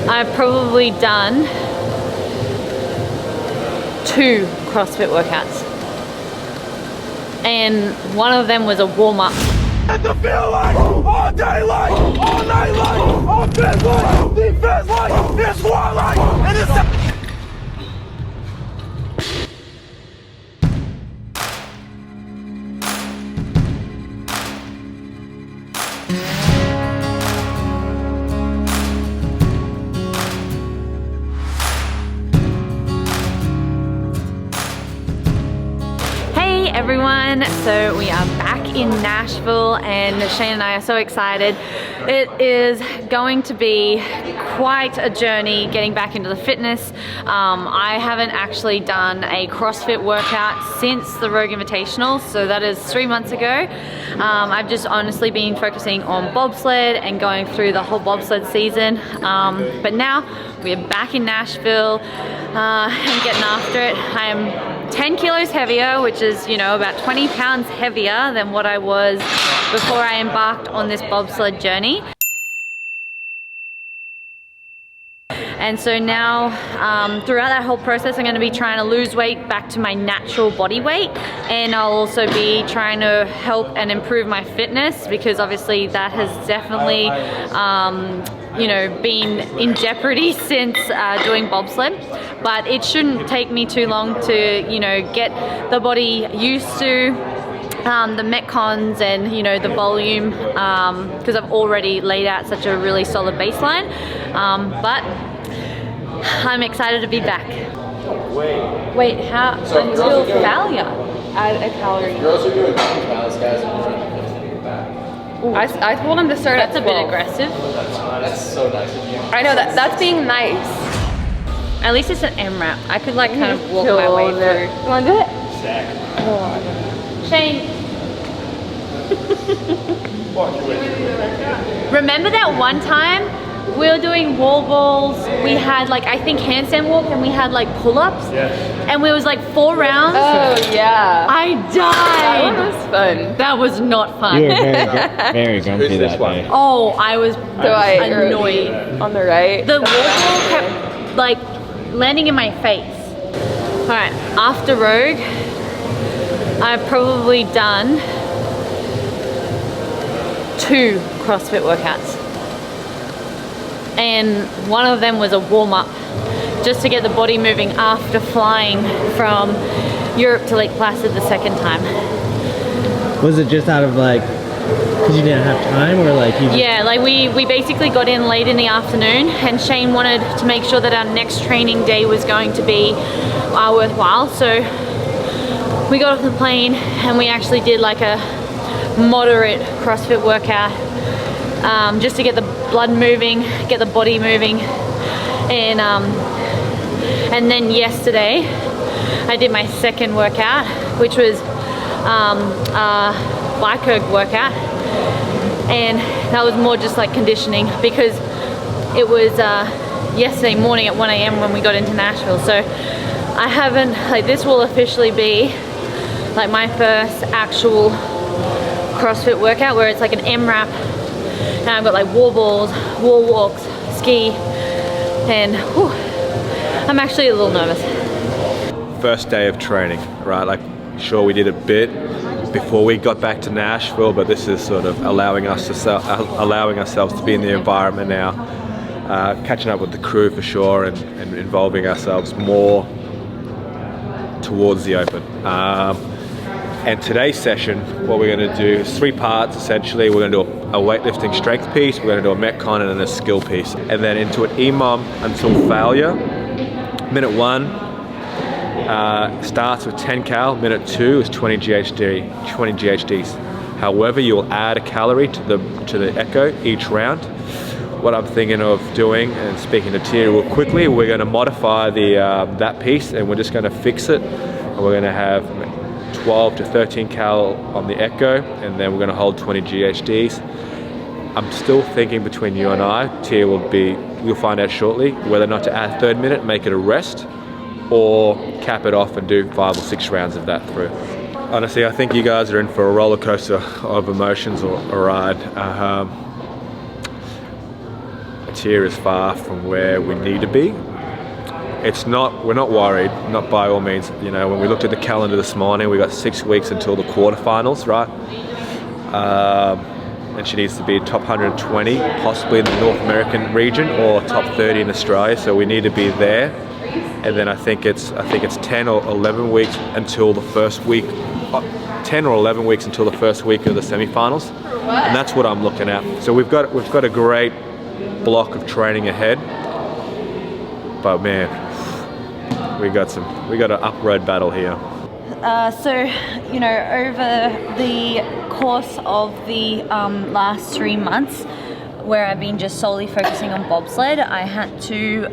I've probably done 2 CrossFit workouts. And one of them was a warm-up. And the feel like all day like, all night like, offense like, defense like, it's war like, and it's everyone, so we are back in Nashville and Shane and I are so excited. It is going to be quite a journey getting back into the fitness. I haven't actually done a CrossFit workout since the Rogue Invitational, so that is 3 months ago. I've just honestly been focusing on bobsled and going through the whole bobsled season, but now we're back in Nashville and getting after it. I am 10 kilos heavier, which is, you know, about 20 pounds heavier than what I was before I embarked on this bobsled journey. And so now, throughout that whole process, I'm going to be trying to lose weight back to my natural body weight, and I'll also be trying to help and improve my fitness, because obviously that has definitely you know, been in jeopardy since doing bobsled. But it shouldn't take me too long to, you know, get the body used to the metcons and, you know, the volume, because I've already laid out such a really solid baseline. But I'm excited to be back. Wait, how? So until failure, add a calorie. Girls are doing calories, guys. I told him to start at 12. That's a bit aggressive. That's so nice of you. I know, that's being nice. At least it's an M-wrap. I could like kind of walk my way through. You wanna do it? Shane. Remember that one time we were doing wall balls, we had like, I think handstand walk, and we had like pull-ups, and we was like 4 rounds. Oh yeah. I died. That one was fun. That was not fun. You were very grumpy that day. Oh, I was annoyed. On the right. The wall ball kept like landing in my face. All right, after Rogue, I've probably done 2 CrossFit workouts. And one of them was a warm-up, just to get the body moving after flying from Europe to Lake Placid the second time. Was it just out of like, because you didn't have time, or like you? Yeah, like we basically got in late in the afternoon, and Shane wanted to make sure that our next training day was going to be worthwhile. So we got off the plane and we actually did like a moderate CrossFit workout, just to get the blood moving, get the body moving. And then yesterday I did my second workout, which was a bike erg workout, and that was more just like conditioning, because it was yesterday morning at 1 AM when we got into Nashville. So I haven't, like, this will officially be like my first actual CrossFit workout where it's like an M-wrap, and I've got like wall balls, wall walks, ski, and whew, I'm actually a little nervous. First day of training, right? Like, sure, we did a bit before we got back to Nashville, but this is sort of allowing ourselves to be in the environment now, catching up with the crew for sure, and involving ourselves more towards the open. And today's session, what we're going to do is 3 parts essentially. We're going to do a weightlifting strength piece, we're going to do a metcon, and then a skill piece, and then into an EMOM until failure. Minute 1 starts with 10 cal, minute 2 is 20 GHDs. However, you'll add a calorie to the echo each round. What I'm thinking of doing, and speaking to Tia real quickly, we're going to modify that piece, and we're just going to fix it, and we're going to have 12 to 13 cal on the echo, and then we're going to hold 20 GHDs. I'm still thinking between you and I, Tia you'll find out shortly whether or not to add 3rd minute, make it a rest, or cap it off and do 5 or 6 rounds of that through. Honestly, I think you guys are in for a roller coaster of emotions or a ride. Tia is far from where we need to be. We're not worried, not by all means. You know, when we looked at the calendar this morning, we got 6 weeks until the quarterfinals, right? And she needs to be top 120, possibly in the North American region, or top 30 in Australia. So we need to be there. And then I think it's 10 or 11 weeks until the first week. 10 or 11 weeks until the first week of the semi-finals, and that's what I'm looking at. So we've got a great block of training ahead, but man, we got an up-road battle here. So, you know, over the course of the last 3 months, where I've been just solely focusing on bobsled, I had to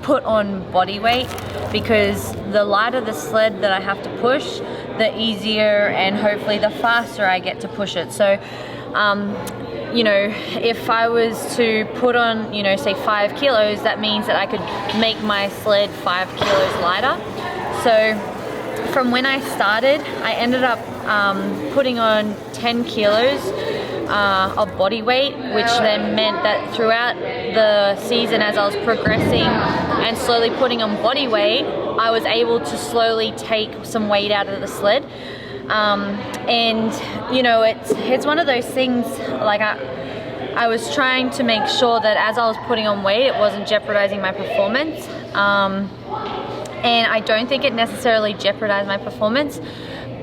put on body weight, because the lighter the sled that I have to push, the easier and hopefully the faster I get to push it. So, you know, if I was to put on, you know, say 5 kilos, that means that I could make my sled 5 kilos lighter. So from when I started, I ended up putting on 10 kilos of body weight, which then meant that throughout the season, as I was progressing and slowly putting on body weight, I was able to slowly take some weight out of the sled. And you know, it's one of those things, like I was trying to make sure that as I was putting on weight, it wasn't jeopardizing my performance. And I don't think it necessarily jeopardized my performance,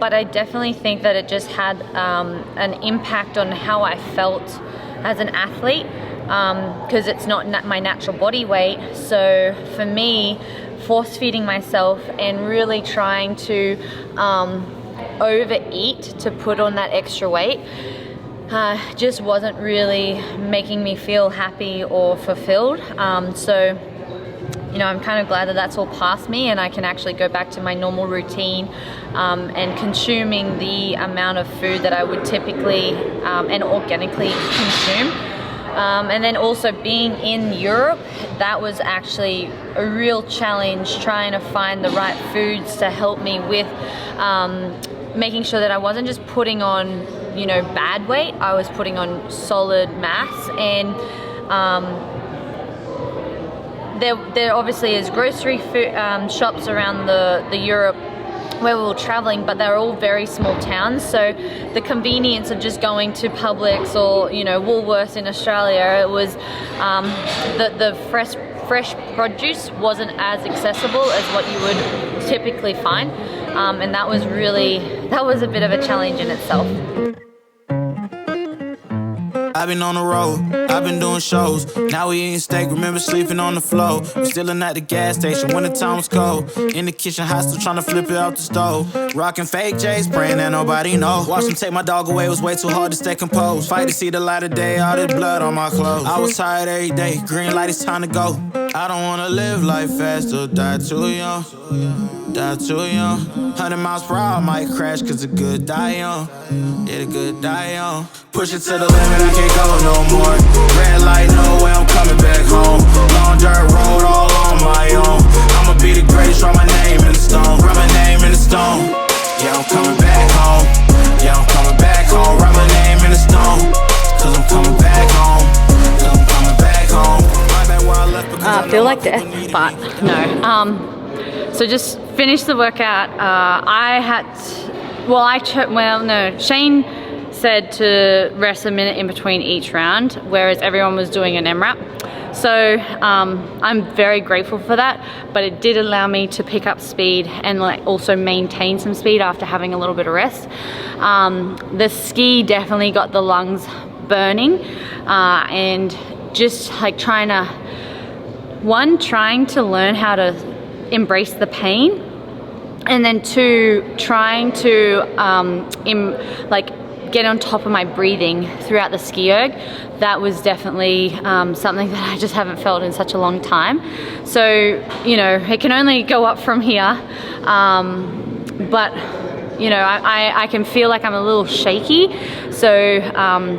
but I definitely think that it just had an impact on how I felt as an athlete, because it's not my natural body weight. So for me, force feeding myself and really trying to overeat to put on that extra weight just wasn't really making me feel happy or fulfilled. So you know, I'm kind of glad that that's all past me and I can actually go back to my normal routine and consuming the amount of food that I would typically and organically consume. And then also being in Europe, that was actually a real challenge, trying to find the right foods to help me with making sure that I wasn't just putting on, you know, bad weight, I was putting on solid mass. And there obviously is grocery food, shops around the Europe where we were traveling, but they're all very small towns, so the convenience of just going to Publix or, you know, Woolworths in Australia, it was the fresh produce wasn't as accessible as what you would typically find, and that was a bit of a challenge in itself. I've been on the road, I've been doing shows. Now we eating steak, remember sleeping on the floor. I'm stillin' at the gas station when the time was cold. In the kitchen, hot, still trying to flip it out the stove. Rockin' fake J's, praying that nobody know. Watch them take my dog away, it was way too hard to stay composed. Fight to see the light of day, all this blood on my clothes. I was tired every day, green light, it's time to go. I don't wanna live life fast or die too young. Die too young. 100 miles per hour, I might crash, cause the good die young. Yeah, the good die young. Push it to the limit, I can't go no more. Red light, no way, I'm coming back home. Long dirt road, all on my own. I'ma be the greatest, write my name in the stone. Write my name in the stone. Yeah, I'm coming back home. Yeah, I'm coming back home. Write my name in the stone. Cause I'm coming back home. Cause I'm coming back home. Right back where I left because I feel like death, but no. So just finished the workout. Shane said to rest a minute in between each round, whereas everyone was doing an MRAP. So I'm very grateful for that, but it did allow me to pick up speed and also maintain some speed after having a little bit of rest. The ski definitely got the lungs burning, and just like trying to learn how to embrace the pain, and then 2, trying to get on top of my breathing throughout the ski erg. That was definitely something that I just haven't felt in such a long time. So, you know, it can only go up from here, but you know, I can feel like I'm a little shaky, so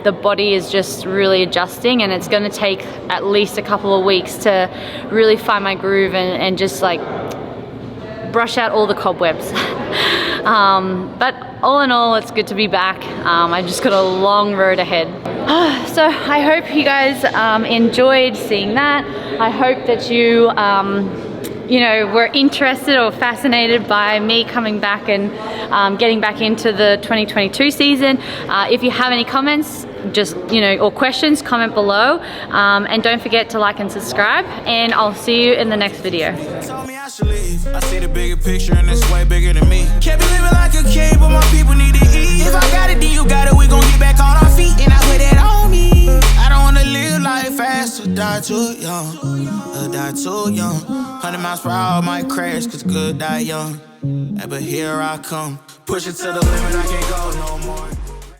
the body is just really adjusting, and it's going to take at least a couple of weeks to really find my groove and just like brush out all the cobwebs. But all in all, it's good to be back. I just got a long road ahead. So I hope you guys enjoyed seeing that. I hope that you you know, were interested or fascinated by me coming back and getting back into the 2022 season. If you have any comments, just, you know, or questions, comment below. And don't forget to like and subscribe, and I'll see you in the next video. Told me I should leave. I see the bigger picture and it's way bigger than me. Can't be living like a king, but my people need to eat. If I got it, then you got it. We gon' get back on our feet, and I put it on me. I don't wanna live life fast or die too young. Or die too young. 100 miles per hour might crash, cause good die young. But here I come. Push it to the limit, I can't go no more.